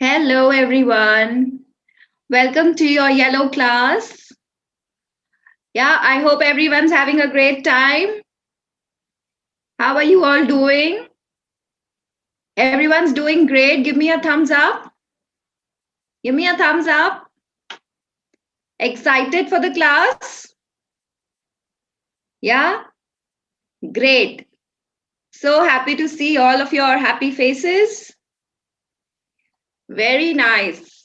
Hello, everyone. Welcome to your yellow class. Yeah, I hope everyone's having a great time. How are you all doing? Everyone's doing great. Give me a thumbs up. Give me a thumbs up. Excited for the class? Yeah, great. So happy to see all of your happy faces. Very nice.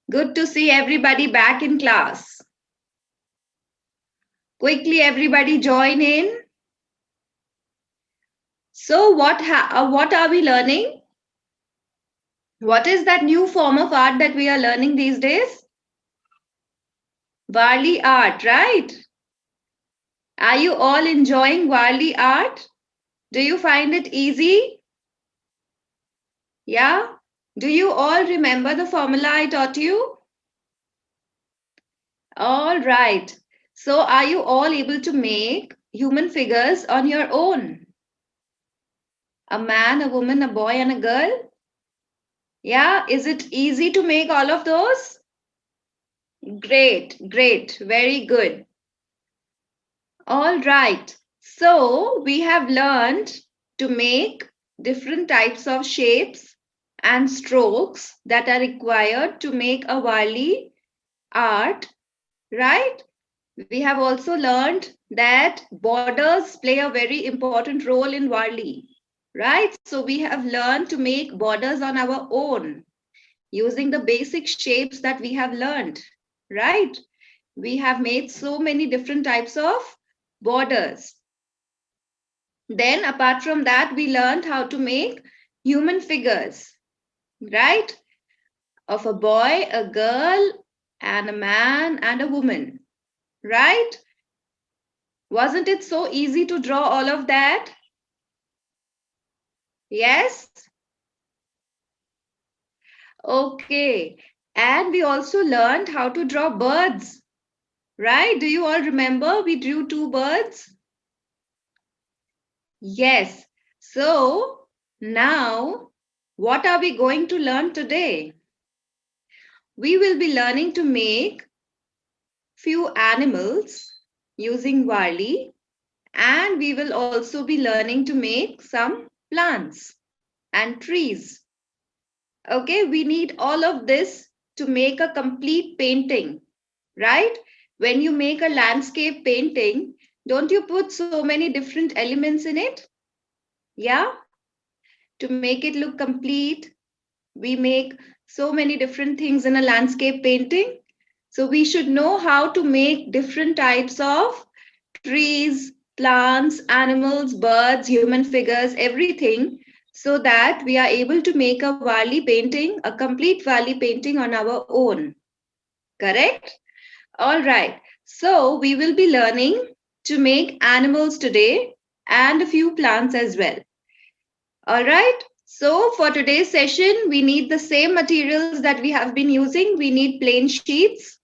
Good to see everybody back in class. Quickly, everybody join in. So, what are we learning? What is that new form of art that we are learning these days? Varli art, right? Are you all enjoying Varli art? Do you find it easy? Yeah? Do you all remember the formula I taught you? All right. So, are you all able to make human figures on your own? A man, a woman, a boy, and a girl? Yeah? Is it easy to make all of those? Great, great, very good. All right. So we have learned to make different types of shapes and strokes that are required to make a Varli art, right? We have also learned that borders play a very important role in Varli, right? So we have learned to make borders on our own using the basic shapes that we have learned, right? We have made so many different types of borders. Then, apart from that, we learned how to make human figures, right? Of a boy, a girl, and a man and a woman, right? Wasn't it so easy to draw all of that? Yes? Okay. And we also learned how to draw birds, right? Do you all remember we drew two birds? Yes. So, now, what are we going to learn today? We will be learning to make few animals using Varli, and we will also be learning to make some plants and trees. Okay, we need all of this to make a complete painting, right? When you make a landscape painting, don't you put so many different elements in it? Yeah, to make it look complete, we make so many different things in a landscape painting. So we should know how to make different types of trees, plants, animals, birds, human figures, everything, so that we are able to make a Varli painting, a complete Varli painting on our own. Correct? All right. So we will be learning to make animals today and a few plants as well. All right. So for today's session, we need the same materials that we have been using. We need plain sheets,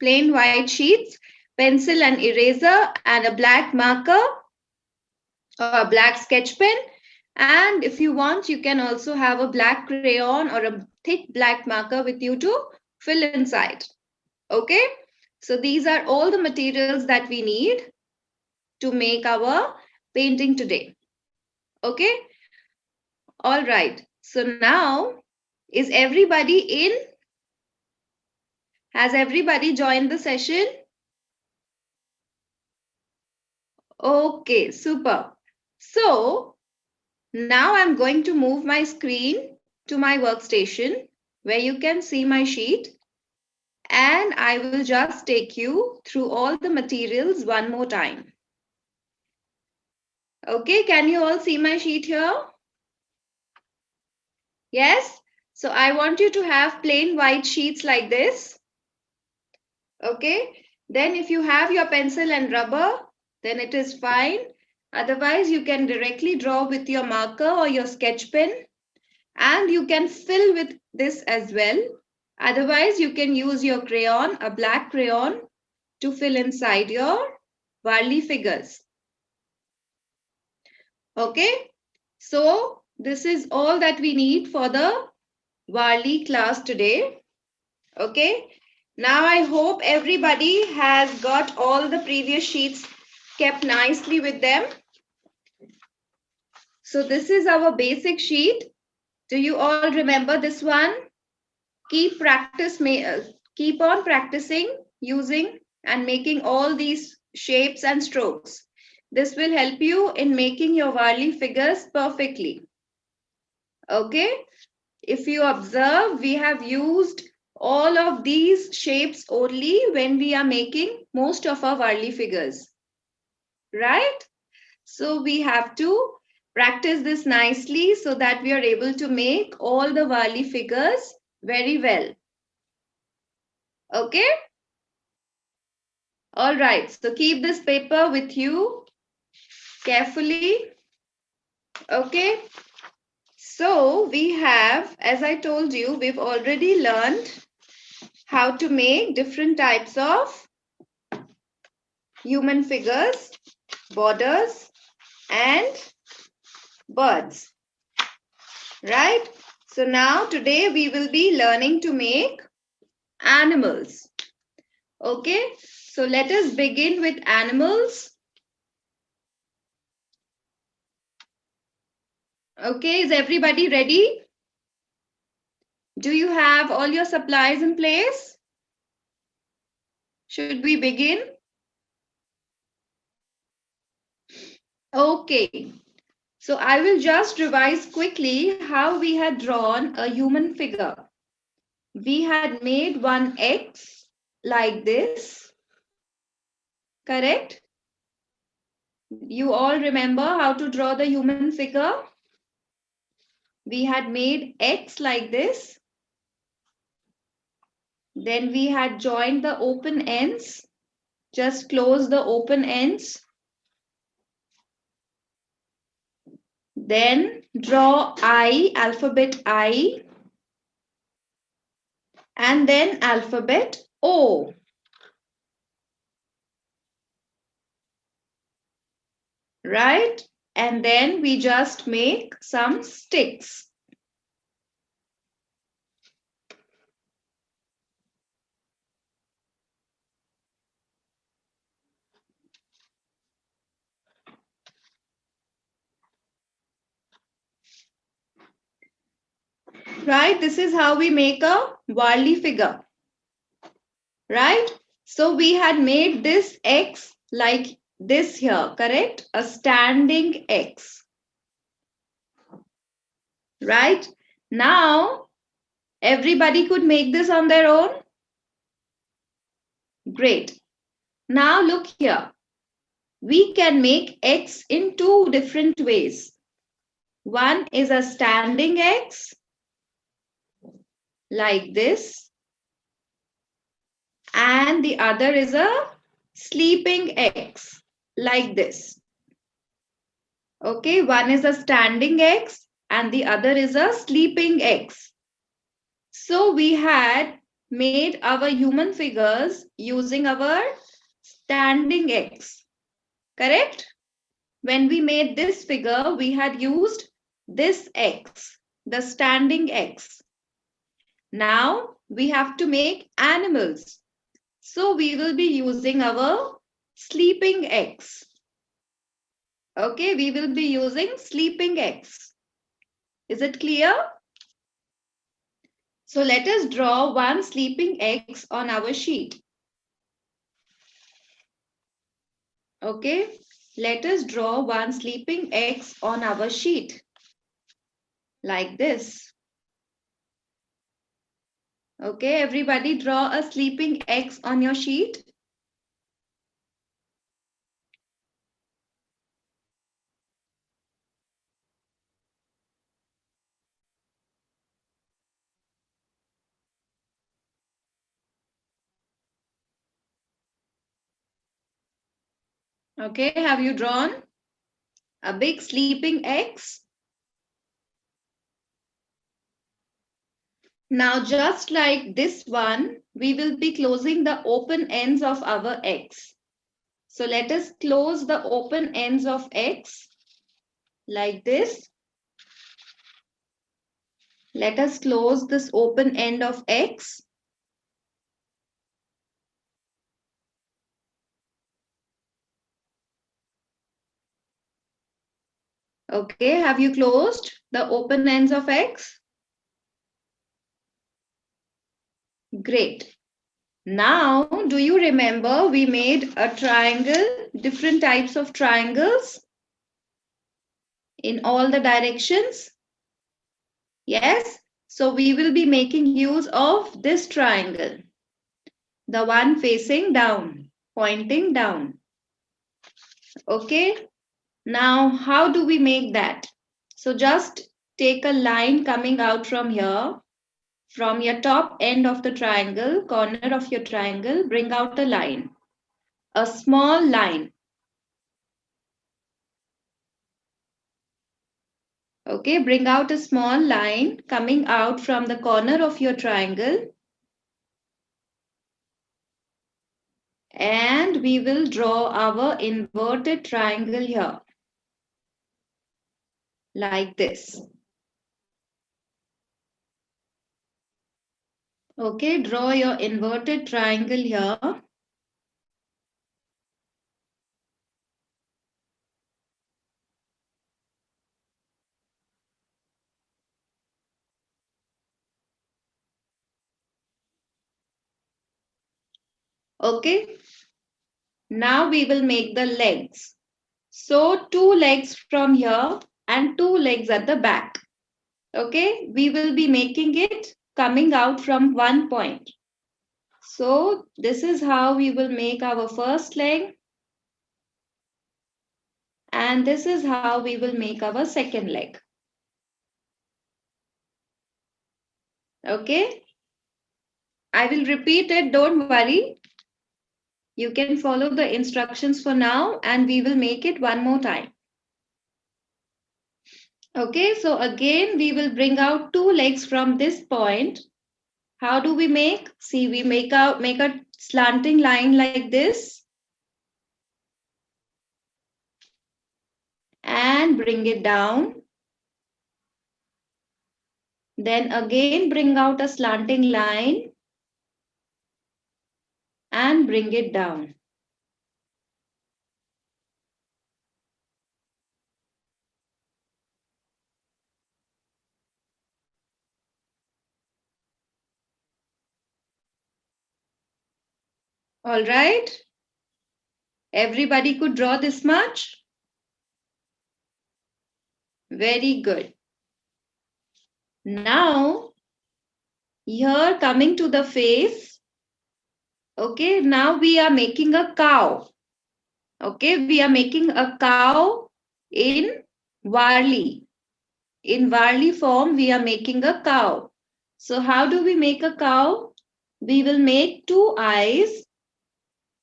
plain white sheets, pencil and eraser, and a black marker or a black sketch pen. And if you want, you can also have a black crayon or a thick black marker with you to fill inside. Okay. So these are all the materials that we need to make our painting today. Okay. All right. So now, is everybody in? Has everybody joined the session? Okay, super. So now I'm going to move my screen to my workstation where you can see my sheet, and I will just take you through all the materials one more time. Okay, can you all see my sheet here? Yes? So I want you to have plain white sheets like this. Okay, then if you have your pencil and rubber, then it is fine. Otherwise, you can directly draw with your marker or your sketch pen, and you can fill with this as well. Otherwise, you can use your crayon, a black crayon, to fill inside your Varli figures. Okay, so this is all that we need for the Varli class today. Okay. Now I hope everybody has got all the previous sheets kept nicely with them. So this is our basic sheet. Do you all remember this one? Keep on practicing using and making all these shapes and strokes. This will help you in making your Varli figures perfectly. Okay. If you observe, we have used all of these shapes only when we are making most of our Varli figures. Right? So we have to practice this nicely so that we are able to make all the Varli figures very well. Okay? All right. So keep this paper with you carefully. Okay? So we have, as I told you, we've already learned how to make different types of human figures, borders, and birds. Right? So now today we will be learning to make animals. Okay? So let us begin with animals. Okay, is everybody ready? Do you have all your supplies in place? Should we begin? Okay. So I will just revise quickly how we had drawn a human figure. We had made one X like this. Correct? You all remember how to draw the human figure? We had made X like this. Then we had joined the open ends. Just close the open ends. Then draw I, alphabet I. And then alphabet O. Right? And then we just make some sticks. Right? This is how we make a Varli figure. Right? So we had made this X like this here, correct? A standing X. Right? Now, everybody could make this on their own. Great. Now look here. We can make X in two different ways. One is a standing X, like this. And the other is a sleeping X, like this. Okay, one is a standing X and the other is a sleeping X. So we had made our human figures using our standing X, correct? When we made this figure, we had used this X, the standing X. Now we have to make animals. So we will be using our sleeping X. Okay, we will be using sleeping X. Is it clear? So let us draw one sleeping X on our sheet. Okay, let us draw one sleeping X on our sheet. Like this. Okay, everybody draw a sleeping X on your sheet. Okay, have you drawn a big sleeping X? Now, just like this one, we will be closing the open ends of our X. So let us close the open ends of X like this. Let us close this open end of X. Okay, have you closed the open ends of X? Great. Now, do you remember we made a triangle, different types of triangles in all the directions? Yes, so we will be making use of this triangle, the one facing down, pointing down. Okay, now how do we make that? So just take a line coming out from here, from your top end of the triangle, corner of your triangle, bring out a line, a small line. Okay, bring out a small line coming out from the corner of your triangle. And we will draw our inverted triangle here. Like this. Okay, draw your inverted triangle here. Okay, now we will make the legs. So two legs from here and two legs at the back. Okay, we will be making it coming out from one point. So this is how we will make our first leg. And this is how we will make our second leg. Okay, I will repeat it, don't worry. You can follow the instructions for now and we will make it one more time. Okay, so again we will bring out two legs from this point. How do we make? See, we make a slanting line like this and bring it down. Then again bring out a slanting line and bring it down. All right. Everybody could draw this much? Very good. Now, here coming to the face. Okay, now we are making a cow. Okay, we are making a cow in Varli. In Varli form, we are making a cow. So how do we make a cow? We will make two eyes.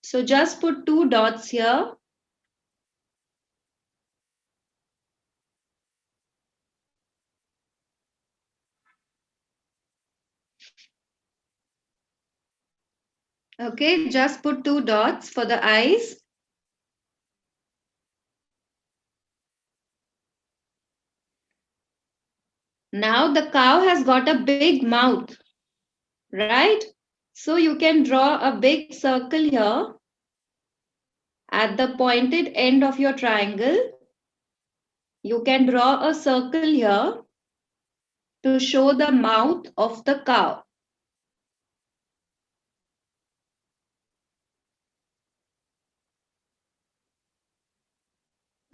So just put two dots here. Okay, just put two dots for the eyes. Now the cow has got a big mouth, right? So you can draw a big circle here at the pointed end of your triangle. You can draw a circle here to show the mouth of the cow.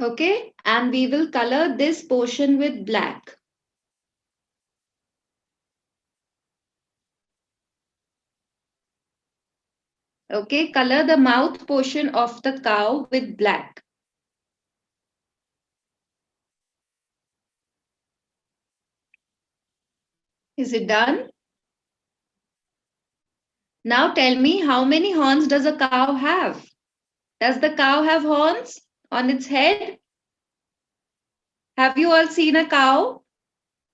Okay, and we will color this portion with black. Okay, color the mouth portion of the cow with black. Is it done? Now tell me, how many horns does a cow have? Does the cow have horns on its head? Have you all seen a cow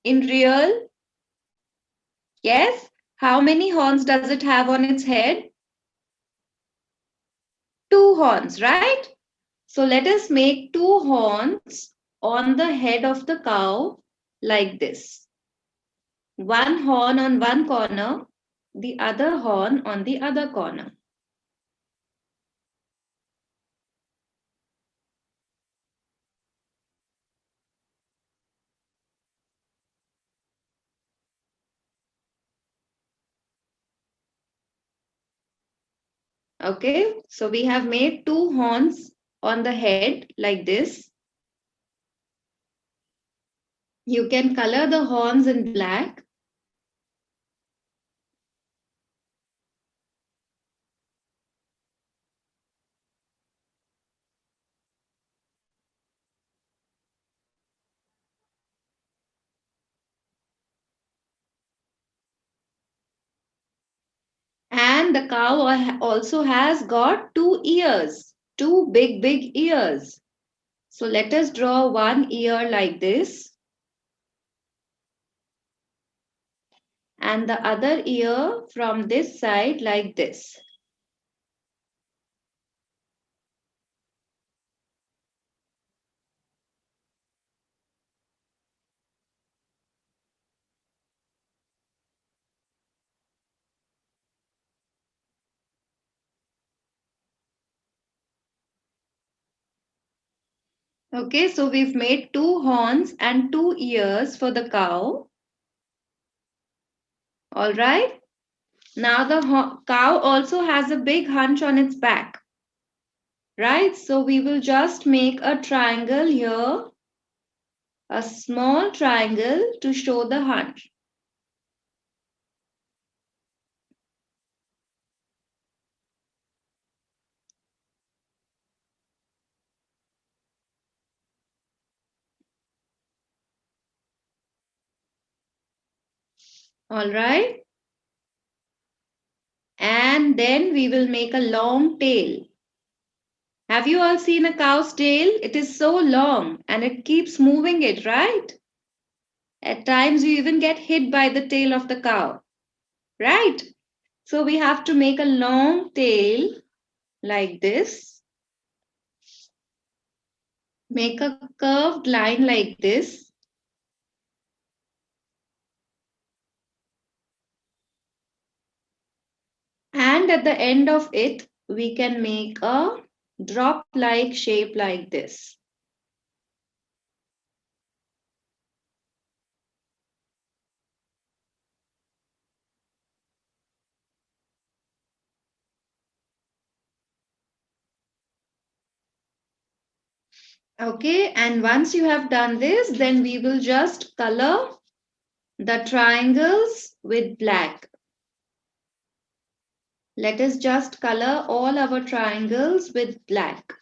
in real? Yes. How many horns does it have on its head? Two horns, right? So let us make two horns on the head of the cow like this. One horn on one corner, the other horn on the other corner. Okay, so we have made two horns on the head like this. You can color the horns in black. And the cow also has got two ears, two big ears. So let us draw one ear like this and the other ear from this side like this. Okay, so we've made two horns and two ears for the cow. All right. Now the cow also has a big hunch on its back. Right, so we will just make a triangle here, a small triangle to show the hunch. All right. And then we will make a long tail. Have you all seen a cow's tail? It is so long and it keeps moving it, right? At times you even get hit by the tail of the cow, right? So we have to make a long tail like this. Make a curved line like this. And at the end of it, we can make a drop-like shape like this. Okay, and once you have done this, then we will just color the triangles with black. Let us just color all our triangles with black.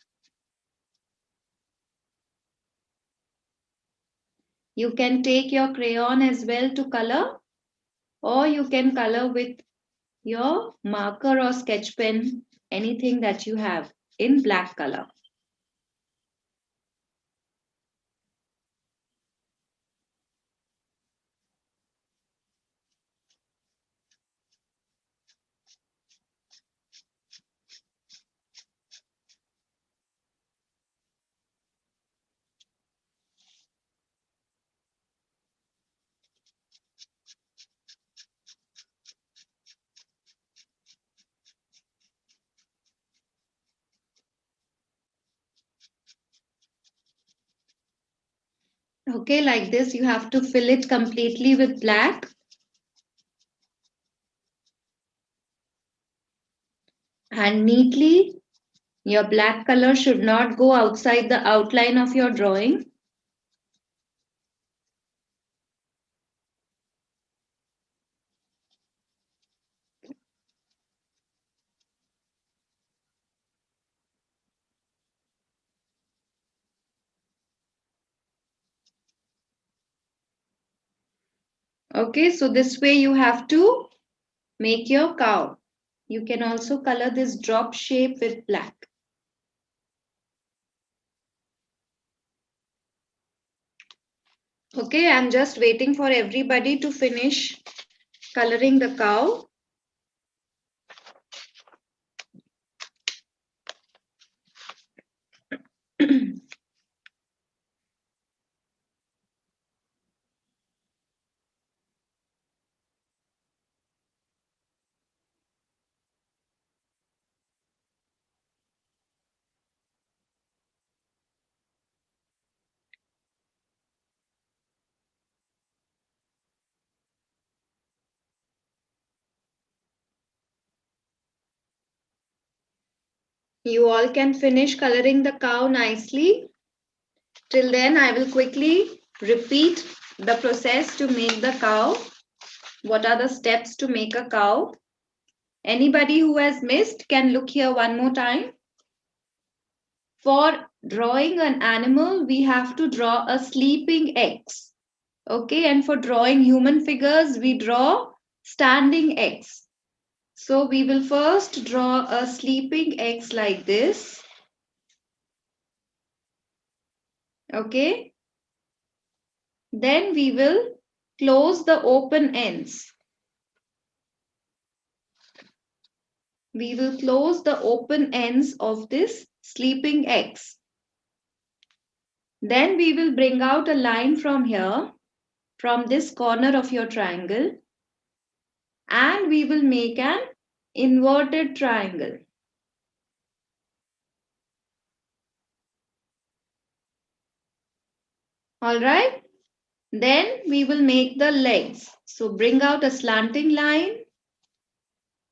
You can take your crayon as well to color, or you can color with your marker or sketch pen, anything that you have in black color. Okay, like this, you have to fill it completely with black. And neatly, your black color should not go outside the outline of your drawing. Okay, so this way you have to make your cow. You can also color this drop shape with black. Okay, I'm just waiting for everybody to finish coloring the cow. You all can finish coloring the cow nicely. Till then, I will quickly repeat the process to make the cow. What are the steps to make a cow? Anybody who has missed can look here one more time. For drawing an animal, we have to draw a sleeping X. Okay, and for drawing human figures, we draw standing X. So we will first draw a sleeping X like this. Okay. Then we will close the open ends. We will close the open ends of this sleeping X. Then we will bring out a line from here, from this corner of your triangle, and we will make an inverted triangle. All right. Then we will make the legs. So bring out a slanting line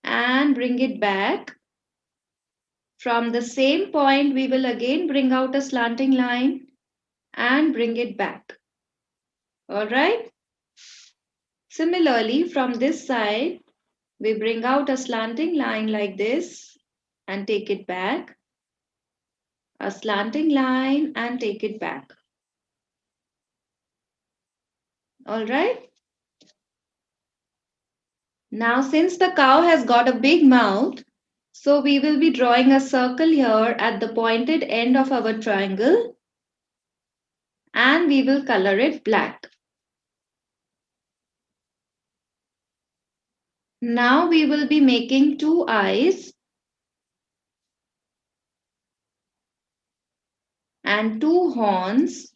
and bring it back. From the same point, we will again bring out a slanting line and bring it back. All right. Similarly, from this side, we bring out a slanting line like this and take it back. A slanting line and take it back. All right. Now, since the cow has got a big mouth, so we will be drawing a circle here at the pointed end of our triangle and we will color it black. Now we will be making two eyes and two horns.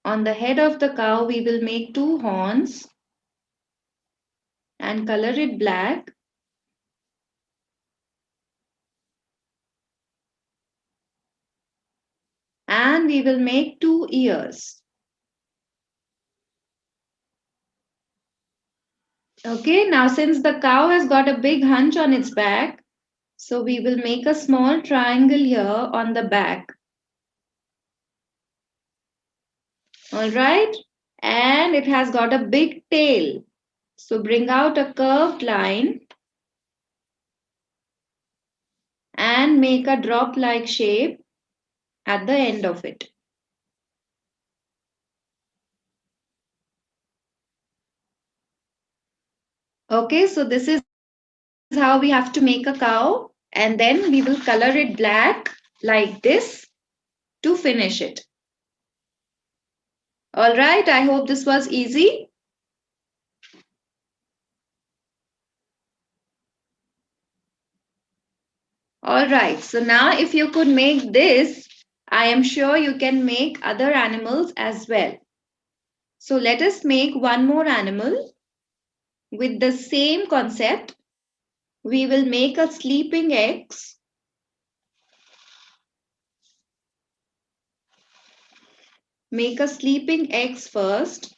On the head of the cow, we will make two horns and color it black. And we will make two ears. Okay, now since the cow has got a big hunch on its back, so we will make a small triangle here on the back. All right, and it has got a big tail. So bring out a curved line and make a drop-like shape at the end of it. Okay, so this is how we have to make a cow, and then we will color it black like this to finish it. All right, I hope this was easy. All right, so now if you could make this, I am sure you can make other animals as well. So let us make one more animal with the same concept. We will make a sleeping X. Make a sleeping X first.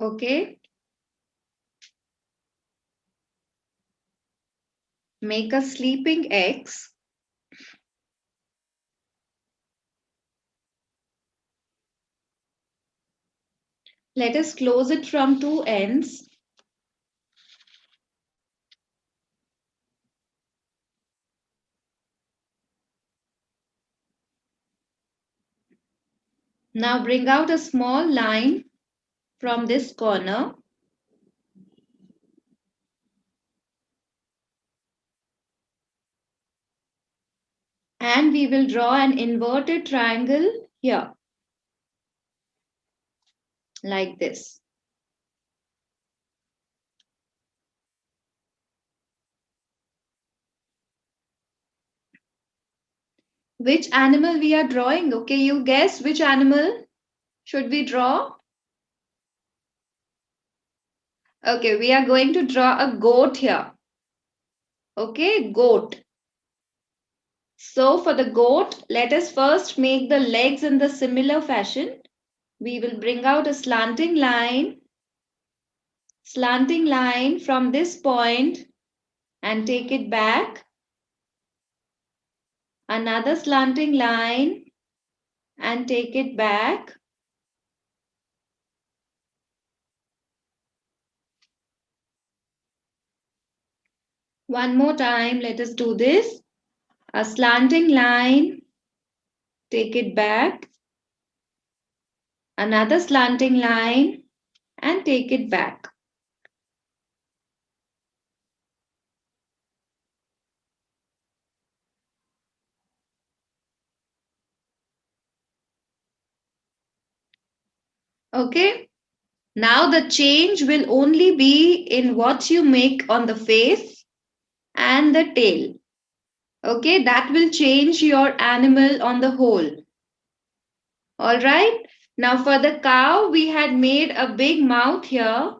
Okay. Make a sleeping X. Let us close it from two ends. Now bring out a small line from this corner. And we will draw an inverted triangle here. Like this. Which animal we are drawing? Okay, you guess which animal should we draw? Okay, we are going to draw a goat here. Okay, goat. So for the goat, let us first make the legs in the similar fashion. We will bring out a slanting line from this point and take it back. Another slanting line and take it back. One more time, let us do this. A slanting line, take it back. Another slanting line and take it back. Okay. Now the change will only be in what you make on the face and the tail. Okay, that will change your animal on the whole. All right. Now for the cow, we had made a big mouth here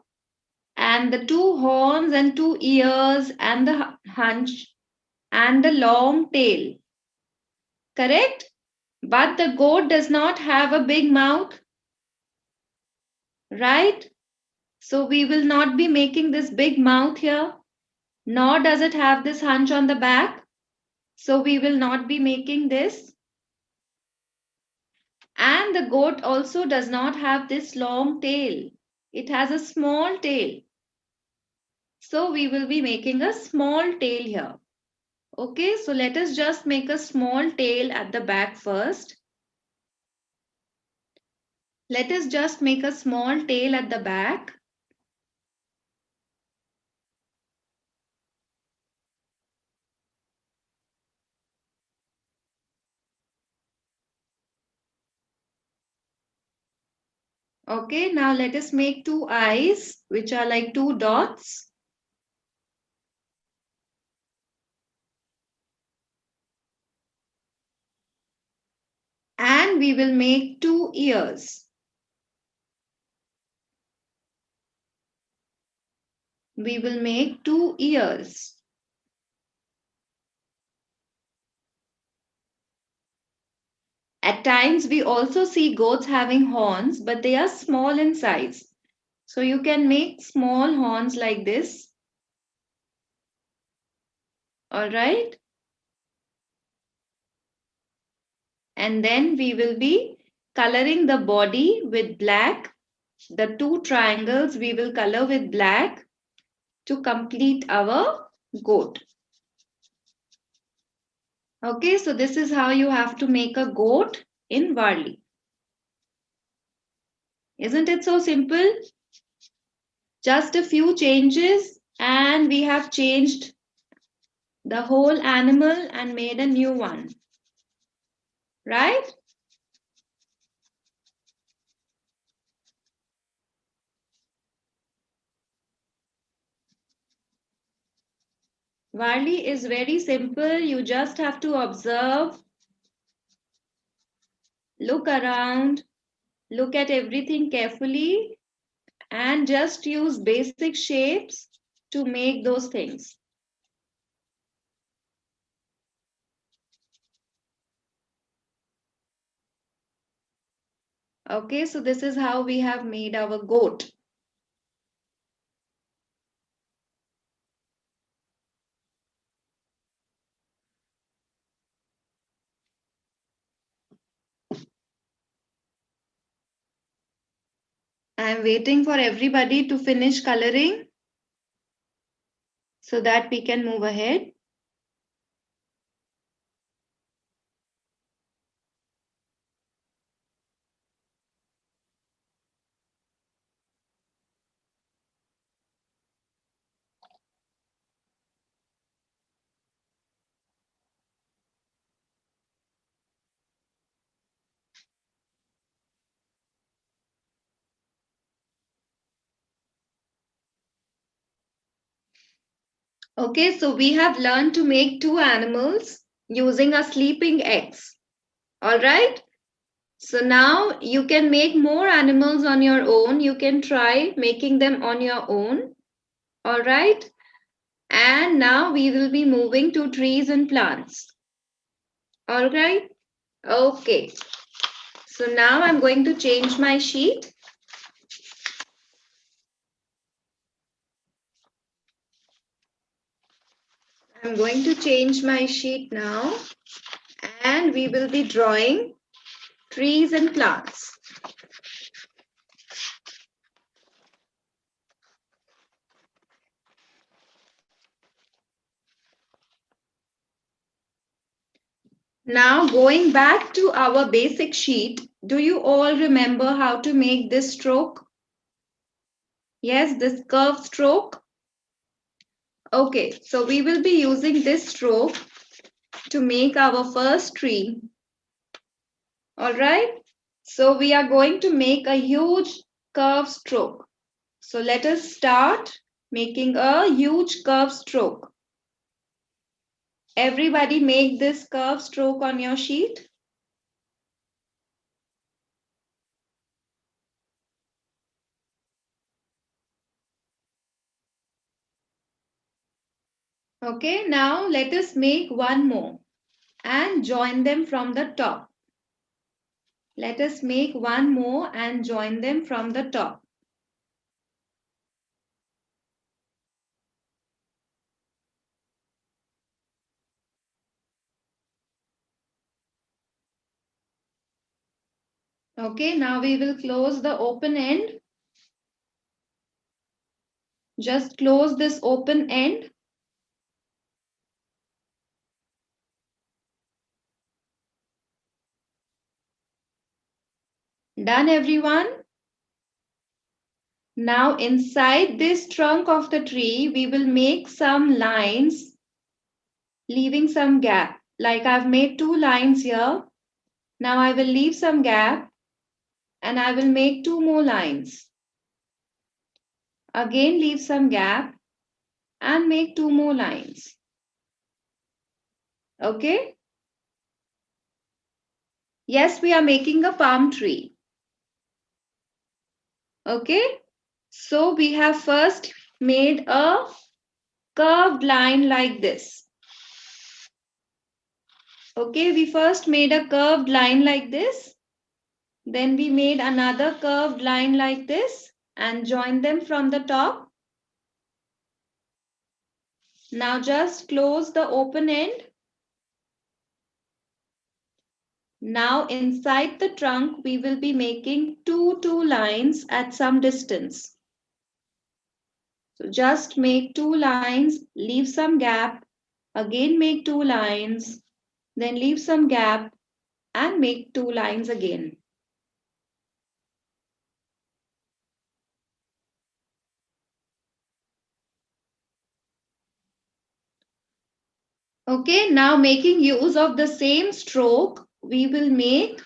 and the two horns and two ears and the hunch and the long tail. Correct? But the goat does not have a big mouth, right? So we will not be making this big mouth here, nor does it have this hunch on the back. So we will not be making this. And the goat also does not have this long tail. It has a small tail. So we will be making a small tail here. Okay, so let us just make a small tail at the back first. Let us just make a small tail at the back. Okay, now let us make two eyes, which are like two dots. And we will make two ears. We will make two ears. At times, we also see goats having horns, but they are small in size. So you can make small horns like this. All right. And then we will be coloring the body with black. The two triangles we will color with black to complete our goat. Okay, so this is how you have to make a goat in Varli. Isn't it so simple? Just a few changes and we have changed the whole animal and made a new one. Right? Varli is very simple. You just have to observe, look around, look at everything carefully, and just use basic shapes to make those things. Okay, so this is how we have made our goat. I am waiting for everybody to finish coloring so that we can move ahead. Okay, so we have learned to make two animals using a sleeping eggs. All right. So now you can make more animals on your own. You can try making them on your own. All right. And now we will be moving to trees and plants. All right. Okay. So now I'm going to change my sheet. I'm going to change my sheet now, and we will be drawing trees and plants. Now going back to our basic sheet, do you all remember how to make this stroke? Yes, this curved stroke. Okay, so we will be using this stroke to make our first tree. All right, so we are going to make a huge curved stroke. So let us start making a huge curved stroke. Everybody make this curved stroke on your sheet. Okay, now let us make one more and join them from the top. Let us make one more and join them from the top. Okay, now we will close the open end. Just close this open end. Done, everyone? Now inside this trunk of the tree, we will make some lines, leaving some gap. Like I've made 2 lines here. Now I will leave some gap and I will make 2 more lines. Again leave some gap and make 2 more lines. Okay? Yes, we are making a palm tree. Okay? So we have first made a curved line like this. Okay, we first made a curved line like this. Then we made another curved line like this and joined them from the top. Now just close the open end. Now inside the trunk, we will be making two lines at some distance. So just make 2 lines, leave some gap, again make 2 lines, then leave some gap and make 2 lines again. Okay, now making use of the same stroke, we will make,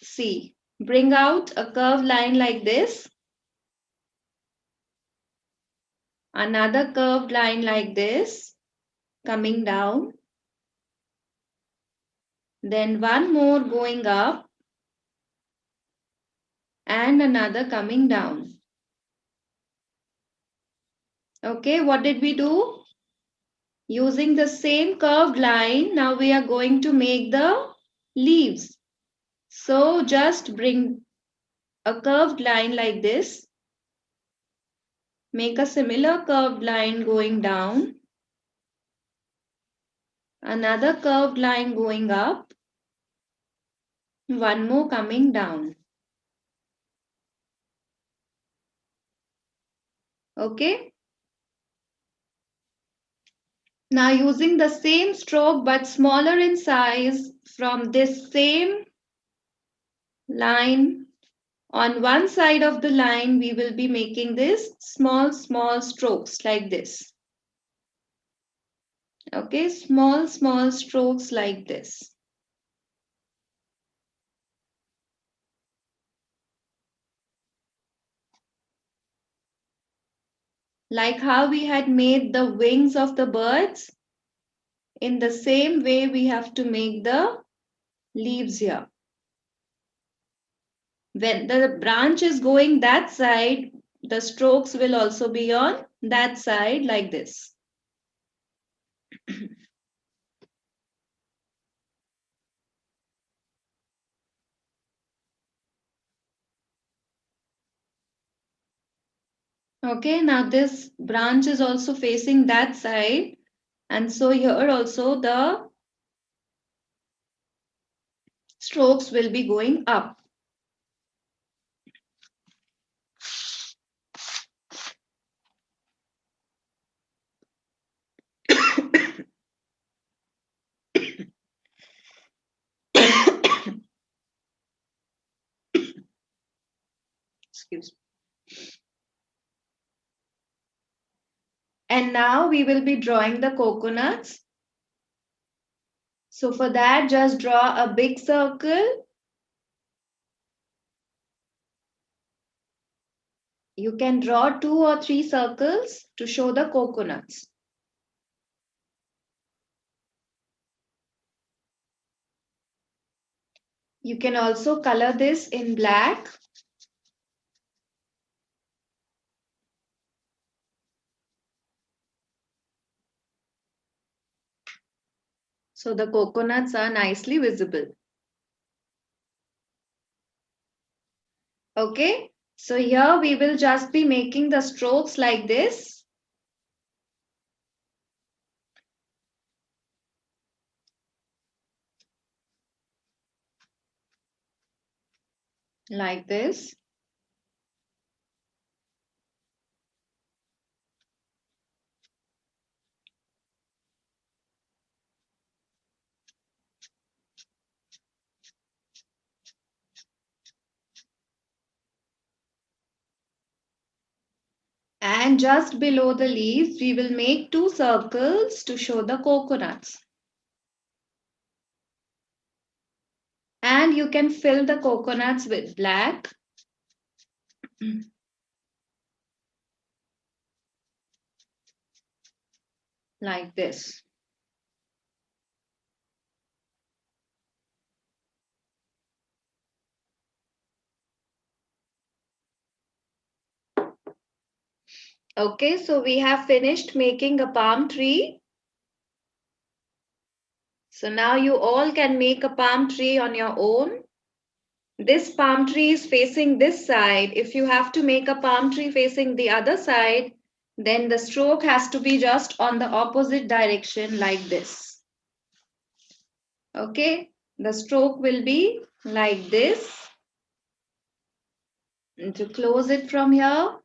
see, bring out a curved line like this, another curved line like this, coming down, then one more going up, and another coming down. Okay, what did we do? Using the same curved line, now we are going to make the leaves. So just bring a curved line like this. Make a similar curved line going down. Another curved line going up. One more coming down. Okay. Now using the same stroke but smaller in size from this same line, on one side of the line we will be making this small strokes like this. Okay, small strokes like this. Like how we had made the wings of the birds, in the same way we have to make the leaves here. When the branch is going that side, the strokes will also be on that side like this. Okay, now this branch is also facing that side. And so here also the strokes will be going up. Excuse me. And now we will be drawing the coconuts. So for that, just draw a big circle. You can draw 2 or 3 circles to show the coconuts. You can also color this in black. So the coconuts are nicely visible. Okay, so here we will just be making the strokes like this. Like this. And just below the leaves, we will make 2 circles to show the coconuts. And you can fill the coconuts with black. Like this. Okay, so we have finished making a palm tree. So now you all can make a palm tree on your own. This palm tree is facing this side. If you have to make a palm tree facing the other side, then the stroke has to be just on the opposite direction like this. Okay, the stroke will be like this. And to close it from here,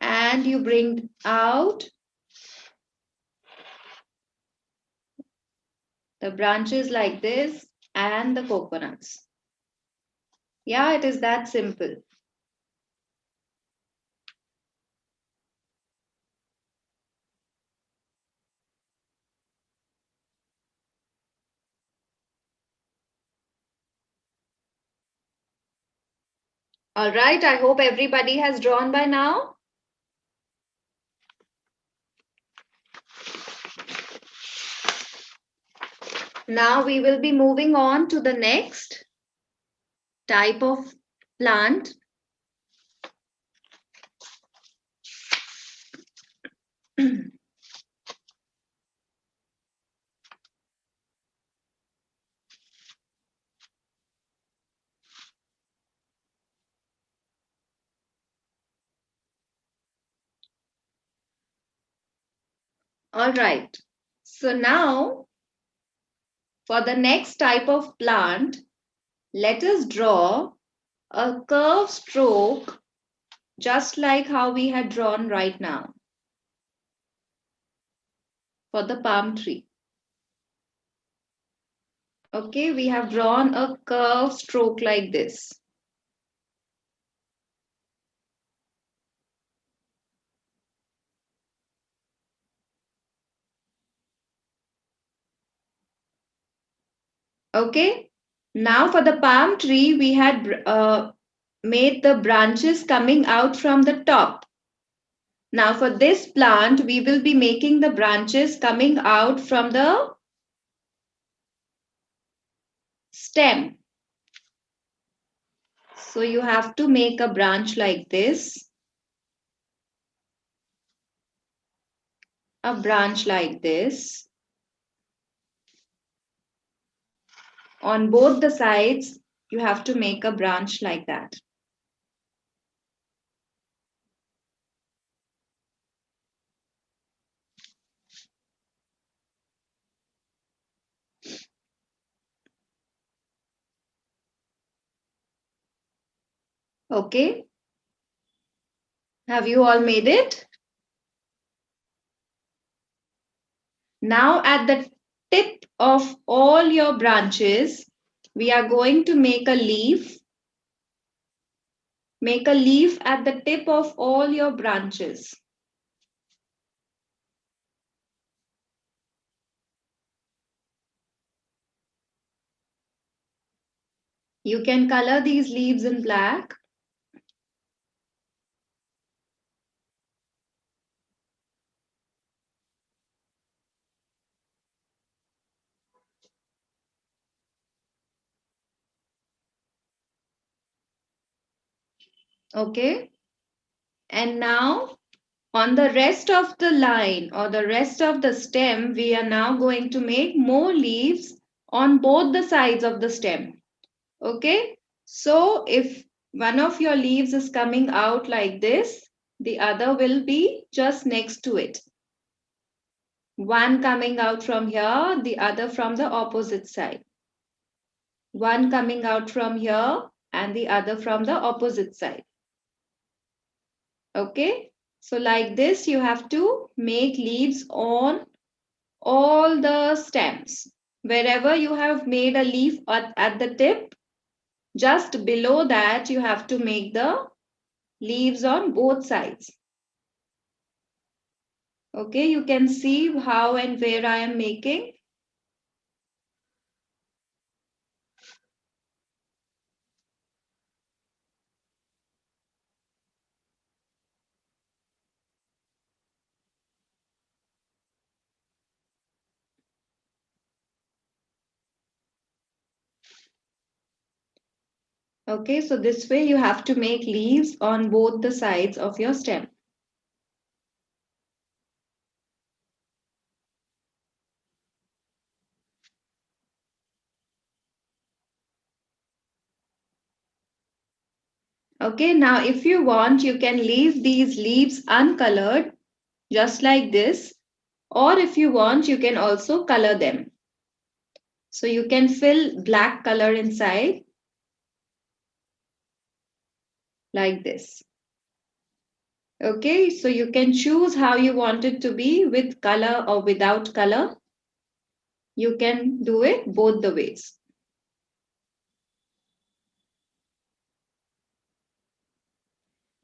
and you bring out the branches like this and the coconuts. Yeah, it is that simple. All right, I hope everybody has drawn by now. Now we will be moving on to the next type of plant. All right, so now for the next type of plant, let us draw a curved stroke just like how we had drawn right now for the palm tree. Okay, we have drawn a curved stroke like this. Okay, now for the palm tree, we had made the branches coming out from the top. Now for this plant, we will be making the branches coming out from the stem. So you have to make a branch like this, a branch like this. On both the sides, you have to make a branch like that. Okay. Have you all made it? Now at the tip of all your branches, we are going to make a leaf. Make a leaf at the tip of all your branches. You can color these leaves in black. Okay. And now on the rest of the line or the rest of the stem, we are now going to make more leaves on both the sides of the stem. Okay. So if one of your leaves is coming out like this, the other will be just next to it. One coming out from here, the other from the opposite side. One coming out from here and the other from the opposite side. Okay. So like this, you have to make leaves on all the stems. Wherever you have made a leaf at the tip, just below that, you have to make the leaves on both sides. Okay, you can see how and where I am making. Okay, so this way you have to make leaves on both the sides of your stem. Okay, now if you want, you can leave these leaves uncolored, just like this. Or if you want, you can also color them. So you can fill black color inside, like this. Okay, so you can choose how you want it to be, with color or without color. You can do it both the ways.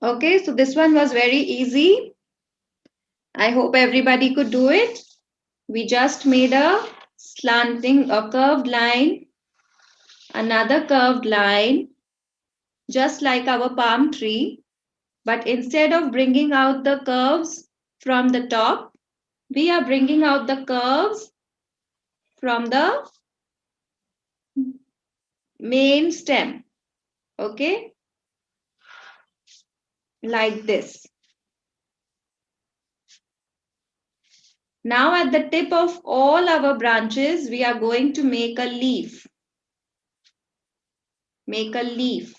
Okay, so this one was very easy. I hope everybody could do it. We just made a curved line, another curved line, just like our palm tree. But instead of bringing out the curves from the top, we are bringing out the curves from the main stem. Okay, like this. Now at the tip of all our branches, we are going to make a leaf. Make a leaf.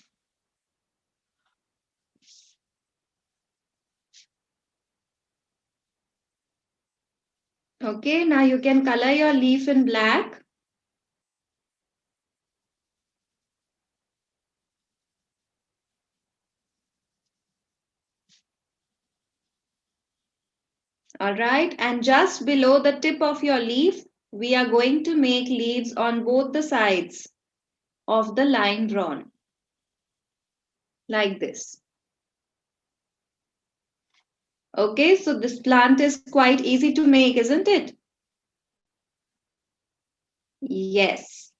Okay, now you can color your leaf in black. All right, and just below the tip of your leaf, we are going to make leaves on both the sides of the line drawn, like this. Okay, so this plant is quite easy to make, isn't it? Yes,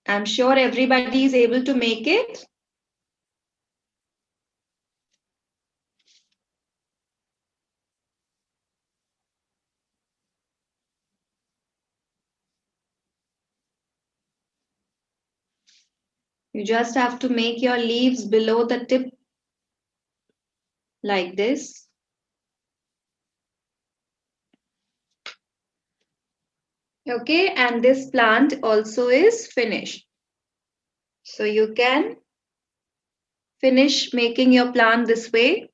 I'm sure everybody is able to make it. You just have to make your leaves below the tip, like this. Okay, and this plant also is finished. So you can finish making your plant this way.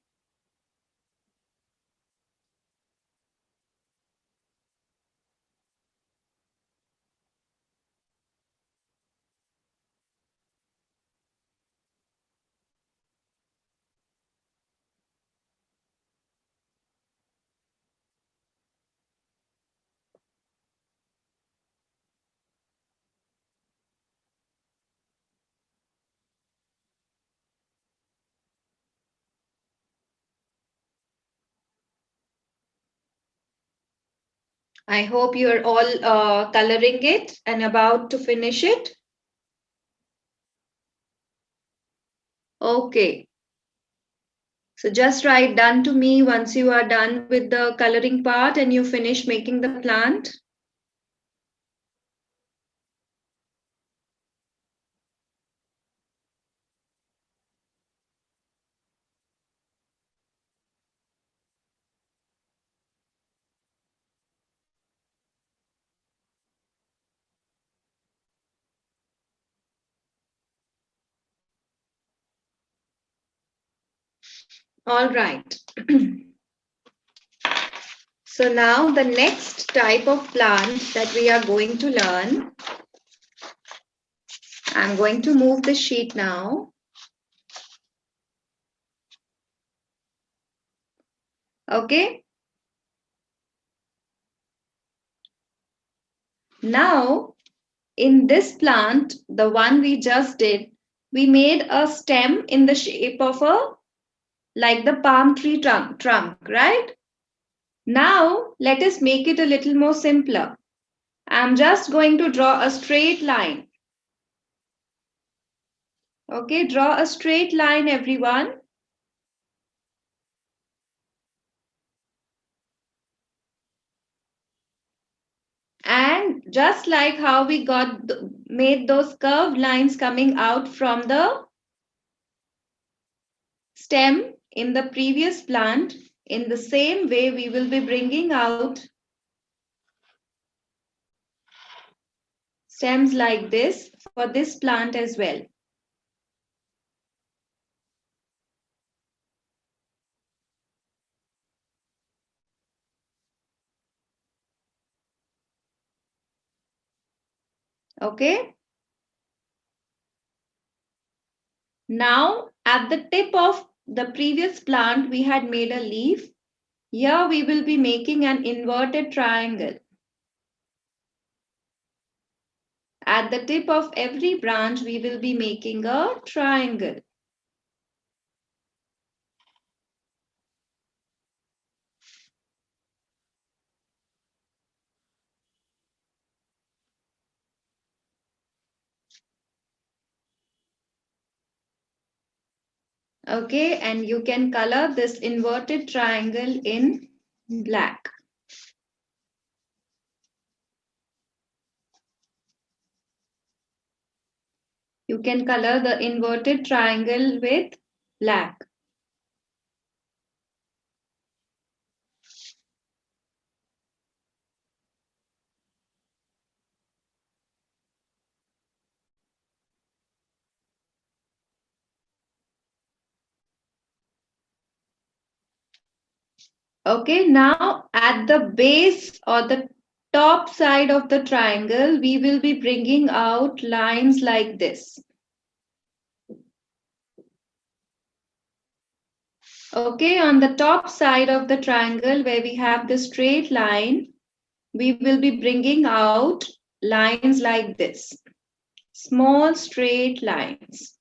I hope you're all coloring it and about to finish it. Okay. So just write done to me once you are done with the coloring part and you finish making the plant. All right. So now the next type of plant that we are going to learn, I'm going to move the sheet now. Okay. Now, in this plant, the one we just did, we made a stem in the shape of like the palm tree trunk, right? Now, let us make it a little more simpler. I'm just going to draw a straight line. Okay, draw a straight line, everyone. And just like how we made those curved lines coming out from the stem in the previous plant, in the same way we will be bringing out stems like this for this plant as well. Okay. Now at the tip of the previous plant we had made a leaf. Here we will be making an inverted triangle. At the tip of every branch we will be making a triangle. Okay, and you can color this inverted triangle in black. You can color the inverted triangle with black. Okay, now at the base or the top side of the triangle, we will be bringing out lines like this. Okay, on the top side of the triangle where we have the straight line, we will be bringing out lines like this. Small straight lines.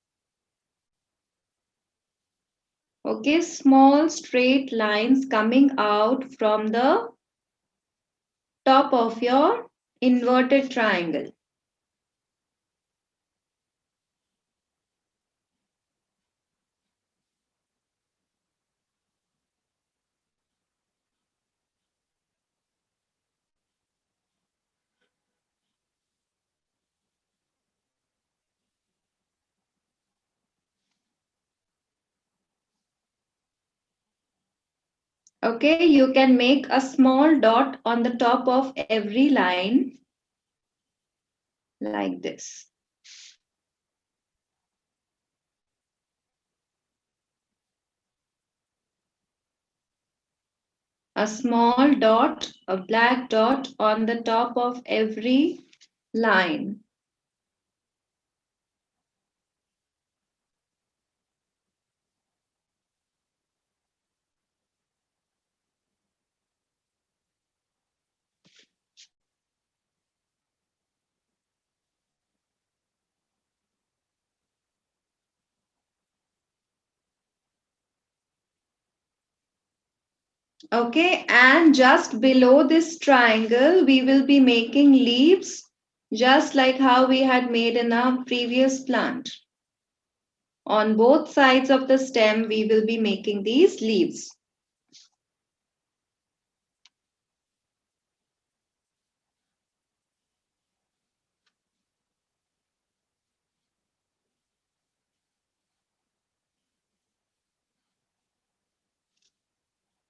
Okay, small straight lines coming out from the top of your inverted triangle. Okay, you can make a small dot on the top of every line like this. A small dot, a black dot on the top of every line. Okay, and just below this triangle, we will be making leaves, just like how we had made in our previous plant. On both sides of the stem, we will be making these leaves.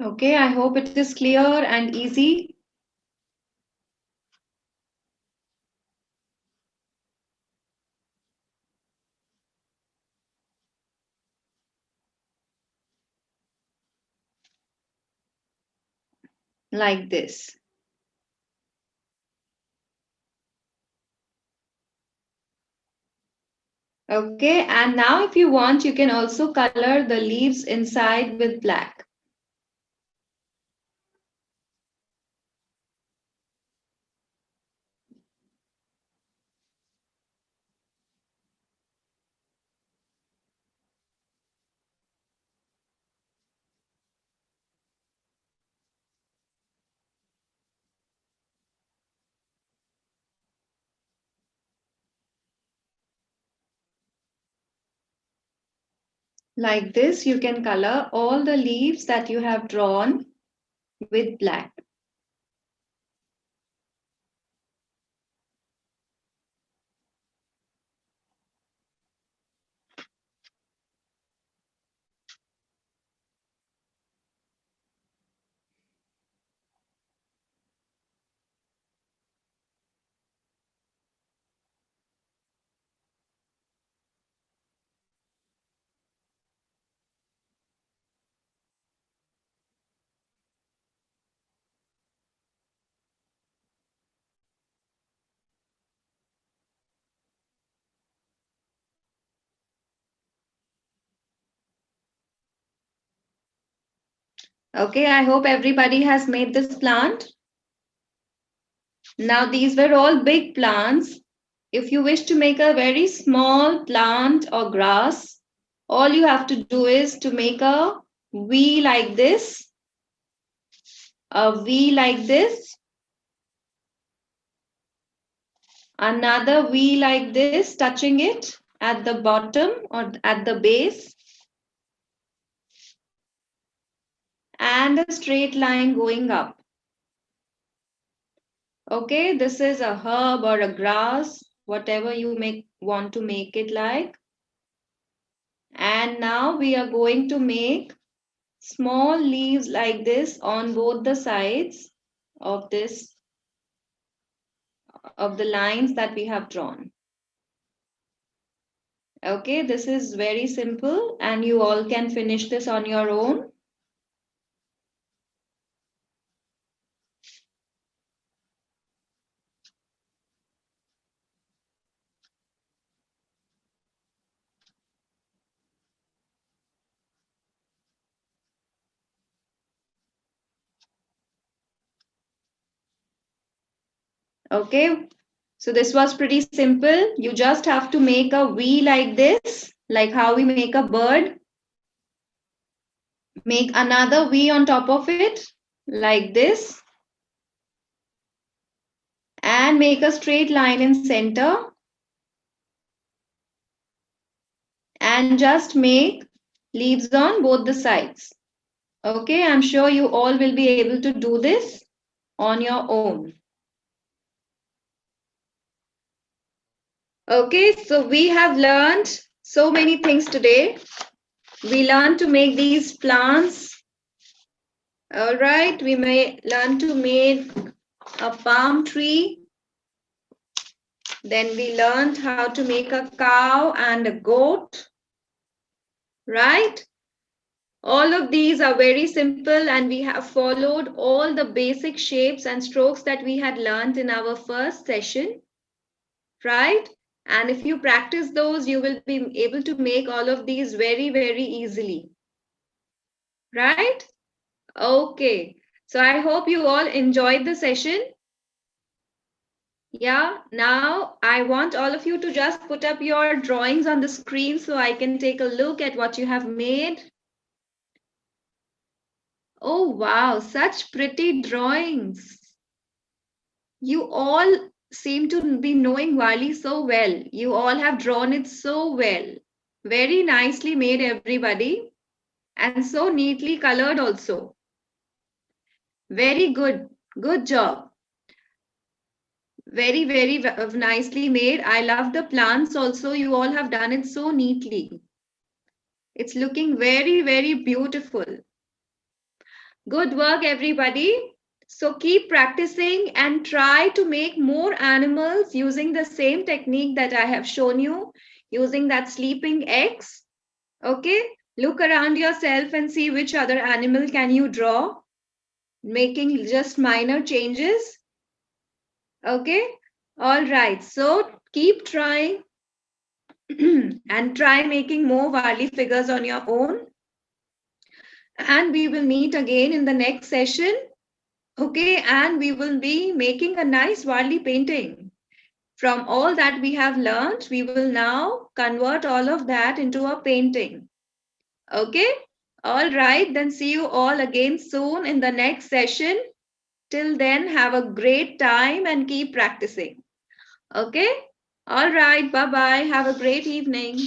Okay, I hope it is clear and easy. Like this. Okay, and now if you want, you can also color the leaves inside with black. Like this, you can color all the leaves that you have drawn with black. Okay, I hope everybody has made this plant. Now, these were all big plants. If you wish to make a very small plant or grass, all you have to do is to make a V like this, a V like this, another V like this, touching it at the bottom or at the base, and a straight line going up. Okay, this is a herb or a grass, whatever you want to make it like. And now we are going to make small leaves like this on both the sides of this of the lines that we have drawn. Okay, this is very simple and you all can finish this on your own. Okay, so this was pretty simple. You just have to make a V like this, like how we make a bird. Make another V on top of it, like this. And make a straight line in center. And just make leaves on both the sides. Okay, I'm sure you all will be able to do this on your own. Okay, so we have learned so many things today. We learned to make these plants. All right, we may learn to make a palm tree. Then we learned how to make a cow and a goat. Right? All of these are very simple and we have followed all the basic shapes and strokes that we had learned in our first session. Right? And if you practice those, you will be able to make all of these very, very easily. Right? Okay. So I hope you all enjoyed the session. Yeah, now I want all of you to just put up your drawings on the screen so I can take a look at what you have made. Oh, wow, such pretty drawings. You all seem to be knowing Wali so well. You all have drawn it so well. Very nicely made, everybody, and so neatly colored also. Very good. Good job. Very, very nicely made. I love the plants also. You all have done it so neatly. It's looking very, very beautiful. Good work, everybody. So keep practicing and try to make more animals using the same technique that I have shown you, using that sleeping X. Okay, look around yourself and see which other animal can you draw, making just minor changes. Okay, all right. So keep trying and try making more Wali figures on your own. And we will meet again in the next session. Okay, and we will be making a nice Wali painting. From all that we have learned, we will now convert all of that into a painting. Okay, all right, then see you all again soon in the next session. Till then, have a great time and keep practicing. Okay, all right, bye bye. Have a great evening.